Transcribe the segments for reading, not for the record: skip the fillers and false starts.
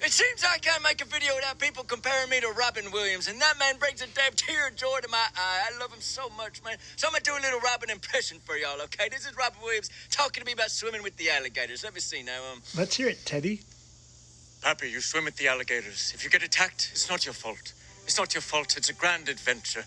It seems I can't make a video without people comparing me to Robin Williams, and that man brings a damn tear of joy to my eye. I love him so much, man. So I'm gonna do a little Robin impression for y'all, okay? This is Robin Williams talking to me about swimming with the alligators. Let me see now. Let's hear it, Teddy. Pappy, you swim with the alligators. If you get attacked, it's not your fault. It's not your fault. It's a grand adventure.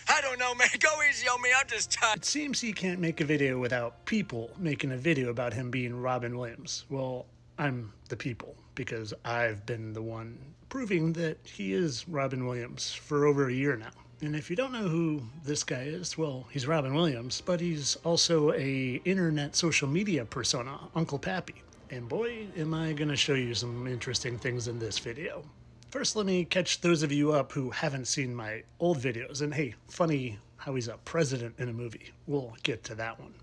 I don't know, man. Go easy on me. I'm just tired. It seems he can't make a video without people making a video about him being Robin Williams. Well, I'm the people, because I've been the one proving that he is Robin Williams for over a year now. And if you don't know who this guy is, well, he's Robin Williams, but he's also a internet social media persona, Uncle Papy. And boy, am I gonna show you some interesting things in this video. First, let me catch those of you up who haven't seen my old videos. And hey, funny how he's a president in a movie. We'll get to that one.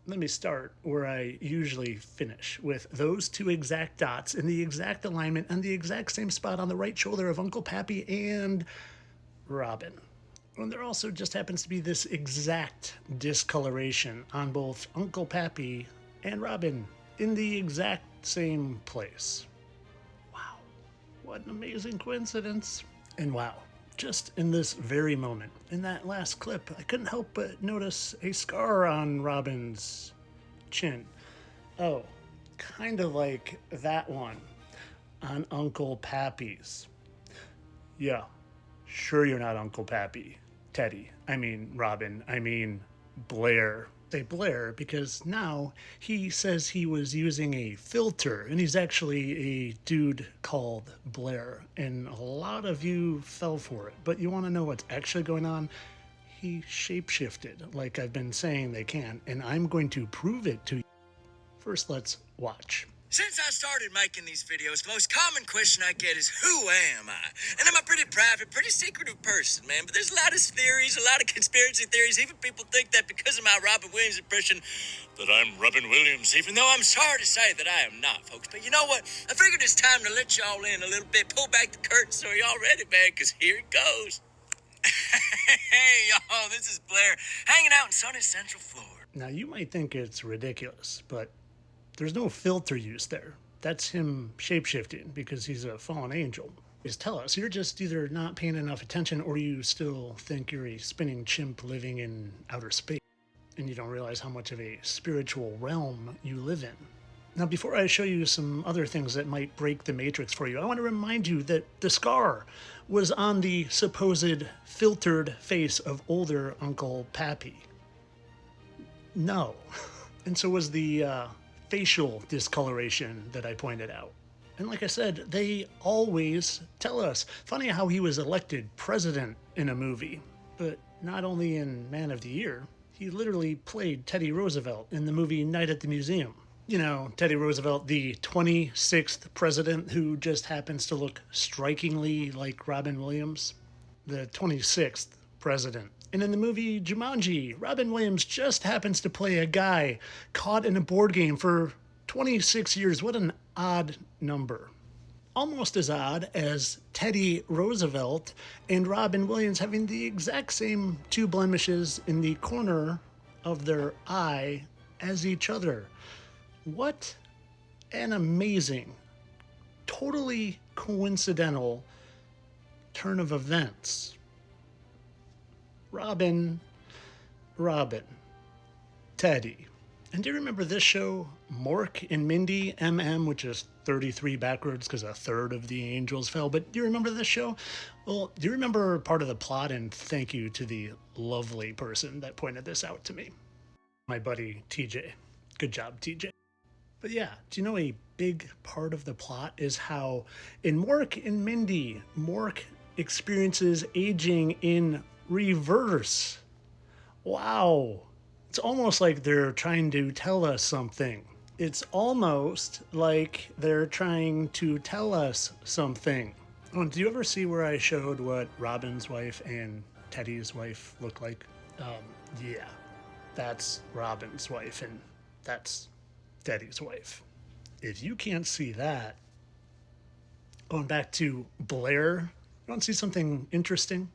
Let me start where I usually finish, with those two exact dots in the exact alignment and the exact same spot on the right shoulder of Uncle Papy and Robin. And there also just happens to be this exact discoloration on both Uncle Papy and Robin in the exact same place. Wow, what an amazing coincidence. And wow, just in this very moment, in that last clip, I couldn't help but notice a scar on Robin's chin. Oh, kind of like that one on Uncle Papy's. Yeah, sure you're not Uncle Papy, Teddy. I mean Robin, I mean Blair. Say Blair because now he says he was using a filter, and he's actually a dude called Blair, and a lot of you fell for it. But you want to know what's actually going on? He shapeshifted, like I've been saying they can, and I'm going to prove it to you. First, let's watch. Since I started making these videos, the most common question I get is, who am I? And I'm a pretty private, pretty secretive person, man. But there's a lot of theories, a lot of conspiracy theories. Even people think that because of my Robin Williams impression, that I'm Robin Williams, even though I'm sorry to say that I am not, folks. But you know what? I figured it's time to let y'all in a little bit, pull back the curtain so y'all ready, man, because here it goes. Hey, y'all, this is Blair, hanging out in sunny Central Florida. Now, you might think it's ridiculous, but there's no filter used there. That's him shapeshifting because he's a fallen angel. Just tell us, you're just either not paying enough attention or you still think you're a spinning chimp living in outer space and you don't realize how much of a spiritual realm you live in. Now, before I show you some other things that might break the matrix for you, I want to remind you that the scar was on the supposed filtered face of older Uncle Papy. No. And so was the facial discoloration that I pointed out. And like I said, they always tell us. Funny how he was elected president in a movie, but not only in Man of the Year, he literally played Teddy Roosevelt in the movie Night at the Museum. You know, Teddy Roosevelt, the 26th president who just happens to look strikingly like Robin Williams. The 26th president. And in the movie Jumanji, Robin Williams just happens to play a guy caught in a board game for 26 years. What an odd number. Almost as odd as Teddy Roosevelt and Robin Williams having the exact same two blemishes in the corner of their eye as each other. What an amazing, totally coincidental turn of events. Robin, Teddy. And do you remember this show, Mork and Mindy, MM, which is 33 backwards because a third of the angels fell? But do you remember this show? Well, do you remember part of the plot? And thank you to the lovely person that pointed this out to me. My buddy, TJ. Good job, TJ. But yeah, do you know a big part of the plot is how in Mork and Mindy, Mork experiences aging in reverse. Wow. It's almost like they're trying to tell us something. It's almost like they're trying to tell us something. Oh, do you ever see where I showed what Robin's wife and Teddy's wife look like? Yeah, that's Robin's wife and that's Teddy's wife. If you can't see that, going back to Blair, you want to see something interesting?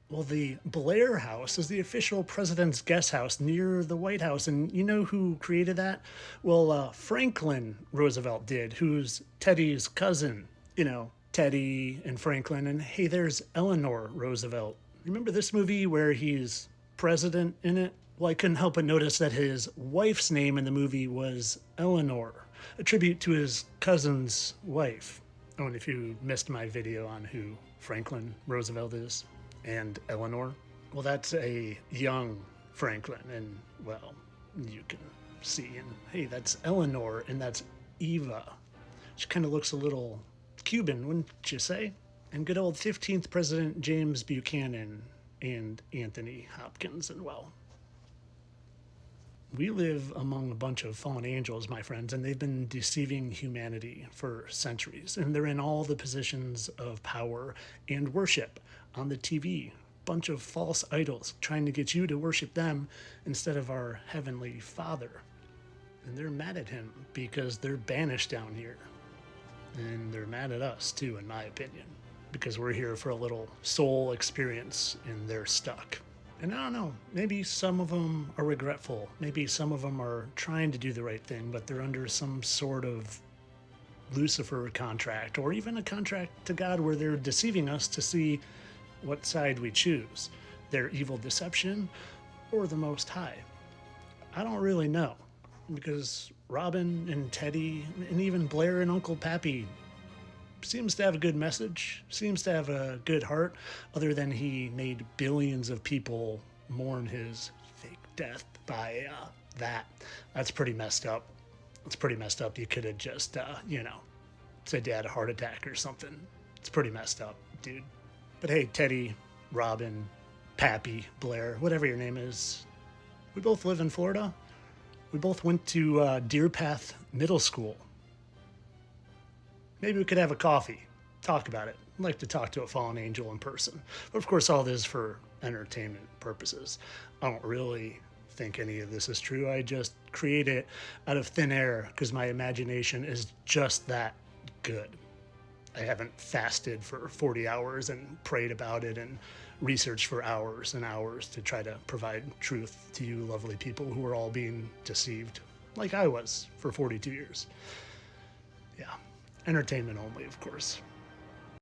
Well, the Blair House is the official president's guest house near the White House. And you know who created that? Well, Franklin Roosevelt did, who's Teddy's cousin. You know, Teddy and Franklin, and hey, there's Eleanor Roosevelt. Remember this movie where he's president in it? Well, I couldn't help but notice that his wife's name in the movie was Eleanor, a tribute to his cousin's wife. Oh, and if you missed my video on who Franklin Roosevelt is and Eleanor, well, that's a young Franklin, and well, you can see, and hey, that's Eleanor, and that's Eva. She kind of looks a little Cuban, wouldn't you say? And good old 15th President James Buchanan and Anthony Hopkins, and well, we live among a bunch of fallen angels, my friends, and they've been deceiving humanity for centuries. And they're in all the positions of power and worship on the TV. Bunch of false idols trying to get you to worship them instead of our Heavenly Father. And they're mad at him because they're banished down here. And they're mad at us too, in my opinion, because we're here for a little soul experience and they're stuck. And I don't know, maybe some of them are regretful. Maybe some of them are trying to do the right thing, but they're under some sort of Lucifer contract, or even a contract to God where they're deceiving us to see what side we choose, their evil deception or the Most High. I don't really know, because Robin and Teddy and even Blair and Uncle Papy seems to have a good message, seems to have a good heart, other than he made billions of people mourn his fake death by that. That's pretty messed up. It's pretty messed up. You could have just, said you had a heart attack or something. It's pretty messed up, dude. But hey, Teddy, Robin, Pappy, Blair, whatever your name is, we both live in Florida. We both went to Deer Path Middle School. Maybe we could have a coffee, talk about it. I'd like to talk to a fallen angel in person. But of course, all this for entertainment purposes. I don't really think any of this is true. I just create it out of thin air because my imagination is just that good. I haven't fasted for 40 hours and prayed about it and researched for hours and hours to try to provide truth to you lovely people who are all being deceived, like I was for 42 years. Yeah. Entertainment only, of course.